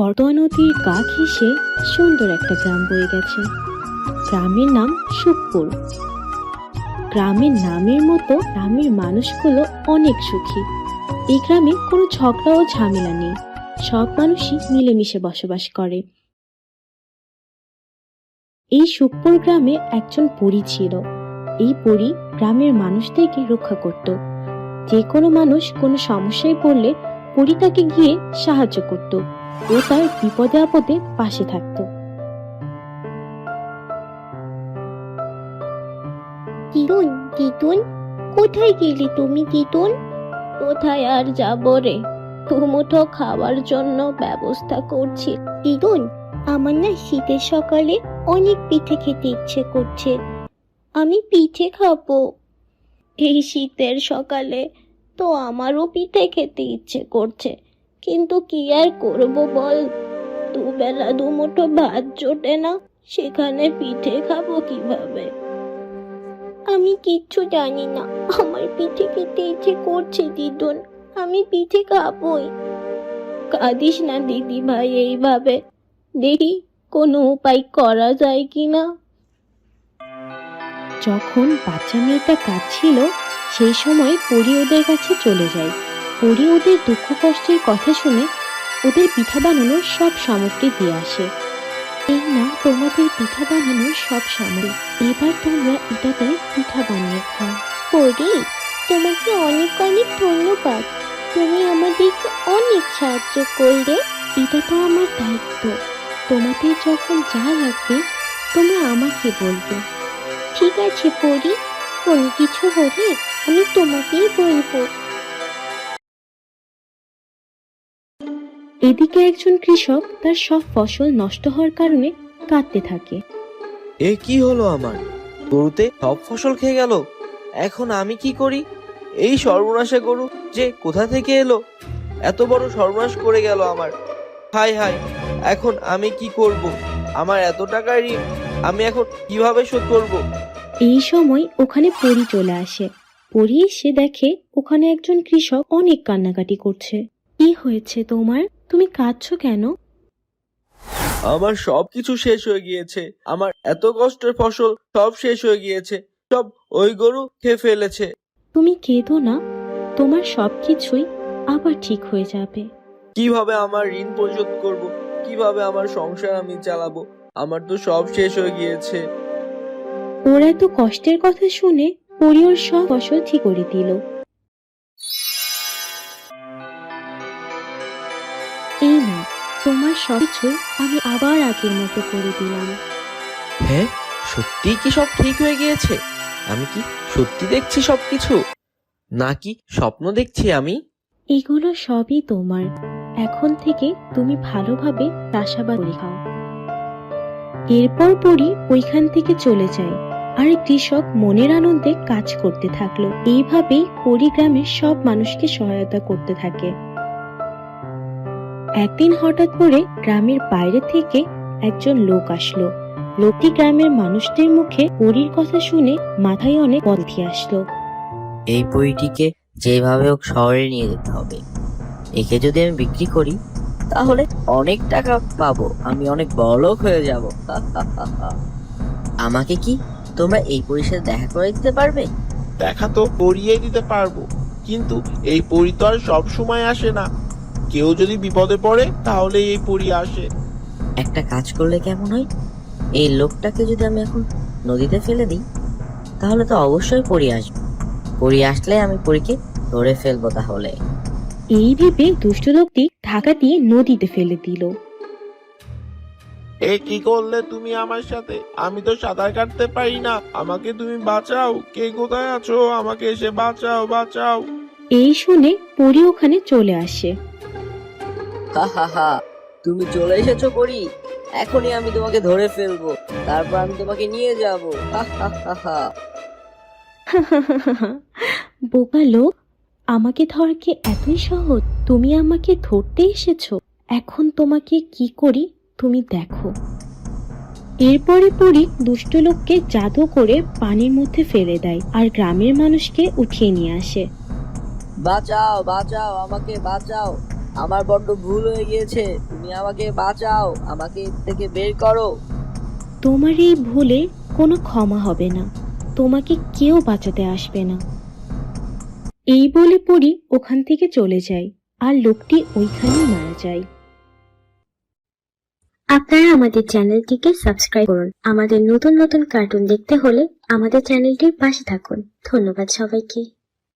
করতোয়া নদীর গা ঘেঁষে সুন্দর একটা গ্রাম বয়ে গেছে। গ্রামের নাম সুখপুর। গ্রামের নামের মতো গ্রামের মানুষগুলো অনেক সুখী। এই গ্রামে কোনো ঝগড়া ও ঝামেলা নেই, সব মানুষই মিলেমিশে বসবাস করে। এই সুখপুর গ্রামে একজন পরী ছিল। এই পরী গ্রামের মানুষদেরকে রক্ষা করত। যে কোনো মানুষ কোনো সমস্যায় পড়লে পরী তাকে গিয়ে সাহায্য করত ও তার বিপদে আপদে পাশে থাকত। তিতুন, তিতুন, কোথায় গেলি তুমি তিতুন? কোথায় আর যাব রে, দুমুঠো খাওয়ার জন্য ব্যবস্থা করছি। তিতুন, আমার না শীতের সকালে অনেক পিঠে খেতে ইচ্ছে করছে। আমি পিঠে খাবো। এই শীতের সকালে তো আমারও পিঠে খেতে ইচ্ছে করছে, কিন্তু কি আর করব বল, দুবেলা দুমুঠো ভাত জোটে না, সেখানে পিঠে খাবো কিভাবে? আমি কিচ্ছু জানি না, আমার পিঠে খেতে ইচ্ছে করছে তিতুন, আমি পিঠে খাবোই। কাঁদিস না দিদি ভাই, এইভাবে দেখি কোনো উপায় করা যায় কিনা। যখন বাচ্চা মেয়েটা কাঁদছিল সেই সময় পরী ওদের কাছে চলে যায়। পরী ওদের দুঃখ কষ্টের কথা শুনে ওদের পিঠা বানানোর সব সামগ্রী দিয়ে আসে। এই না তোমাদের পিঠা বানানোর সব সামগ্রী, এবার তোমরা এটাতে পিঠা বানিয়ে খাও। পরি, তোমাকে অনেক অনেক ধন্যবাদ, তুমি আমাদেরকে অনেক সাহায্য করলে। এটা তো আমার দায়িত্ব, তোমাদের যখন যা লাগবে তোমরা আমাকে বলবে। ঠিক আছে পরি, কোনো কিছু হলে আমি তোমাকেই বলবো। এদিকে একজন কৃষক তার সব ফসল নষ্ট হওয়ার কারণে কাঁদতে থাকে। এ কি হলো আমার? গরুতে সব ফসল খেয়ে গেল। এখন আমি কি করি? এই সর্বনাশা গরু যে কোথা থেকে এলো, এত বড় সর্বনাশ করে গেল আমার। হায় হায়, এখন আমি কি করব? আমার এত টাকার ঋণ আমি এখন কিভাবে শোধ করব? এই সময় ওখানে পরী চলে আসে। পরী এসে দেখে ওখানে একজন কৃষক অনেক কান্নাকাটি করছে। কি হয়েছে তোমার, তুমি কাঁদছো কেন? আমার সবকিছু শেষ হয়ে গিয়েছে, আমার এত কষ্টের ফসল সব শেষ হয়ে গিয়েছে, সব ওই গরু খেয়ে ফেলেছে। তুমি কেঁদো না, তোমার সবকিছুই আবার ঠিক হয়ে যাবে। কিভাবে আমার ঋণ পরিশোধ করব? কিভাবে আমার সংসার আমি চালাবো? আমার তো সব শেষ হয়ে গিয়েছে। ওর এত কষ্টের কথা শুনে পরী ওর সব ফসল ঠিক করে দিল। এই না, তোমার সবকিছুই আমি আবার আগের মতো করে দিলাম। হ্যাঁ, সত্যি কি সব ঠিক হয়ে গিয়েছে? আমি কি সত্যি দেখছি সবকিছু, নাকি স্বপ্ন দেখছি আমি? এগুলো সবই তোমার, এখন থেকে তুমি ভালোভাবে চাষাবাদ করে খাও। এরপর পরী ওইখান থেকে চলে যায় আর কৃষক মনের আনন্দে কাজ করতে থাকলো। এইভাবেই পরী গ্রামের সব মানুষকে সহায়তা করতে থাকে। একদিন হঠাৎ করে গ্রামের বাইরে থেকে একজন লোক আসলো। লোকটি গ্রামের মানুষদের মুখে পরীর কথা শুনে মাথায় অনেক বুদ্ধি আসলো। এই বইটিকে যেভাবে হোক শহরে নিয়ে যেতে হবে। একে যদি আমি বিক্রি করি তাহলে অনেক টাকা পাবো, আমি অনেক বড়লোক হয়ে যাব। আমাকে কি তোমরা এই পরীর সাথে দেখা করে দিতে পারবে? দেখা তো করিয়ে দিতে পারবো, কিন্তু এই পরী তো আর সব সময় আসে না। কেউ যদি বিপদে পড়ে তাহলে এই পরী আসে। একটা কাজ করলে কেমন হয়, এই লোকটাকে যদি আমি এখন নদীতে ফেলে দিই তাহলে তো অবশ্যই পরী আসবে। পরী আসলে আমি পরীকে ধরে ফেলবো তাহলে। এই ভেবে দুষ্ট লোকটি ধাক্কা দিয়ে নদীতে ফেলে দিল। এ কি করলে তুমি আমার সাথে? আমি তো সাঁতার কাটতে পারি না, আমাকে তুমি বাঁচাও। কে কোথায় আছো? আমাকে এসে বাঁচাও, বাঁচাও। এই শুনে পরী ওখানে চলে আসে। হা হা হা, তুমি চলে এসেছো পরী, এখনই আমি তোমাকে ধরে ফেলবো, তারপর আমি তোমাকে নিয়ে যাবো। হা হা হা হা। বোকা লোক, আমাকে ধরা কি এতই সহজ? তুমি আমাকে ধরতে এসেছো, এখন তোমাকে কি করি তুমি দেখো। এরপরে পরী দুষ্ট লোককে জাদু করে পানির মধ্যে ফেলে দেয় আর গ্রামের মানুষকে উঠিয়ে নিয়ে আসে। বাঁচাও বাঁচাও, আমাকে বাঁচাও, আমার বড্ড ভুল হয়ে গিয়েছে, তুমি আমাকে বাঁচাও, আমাকে এর থেকে বের করো। তোমার এই ভুলে কোনো ক্ষমা হবে না, তোমাকে কেউ বাঁচাতে আসবে না। এই বলে পরি ওখান থেকে চলে যায়, আর লোকটি ওইখানেই মারা যায়। আপনারা আমাদের চ্যানেলটিকে সাবস্ক্রাইব করুন। আমাদের নতুন নতুন কার্টুন দেখতে হলে আমাদের চ্যানেলটির পাশে থাকুন। ধন্যবাদ সবাইকে।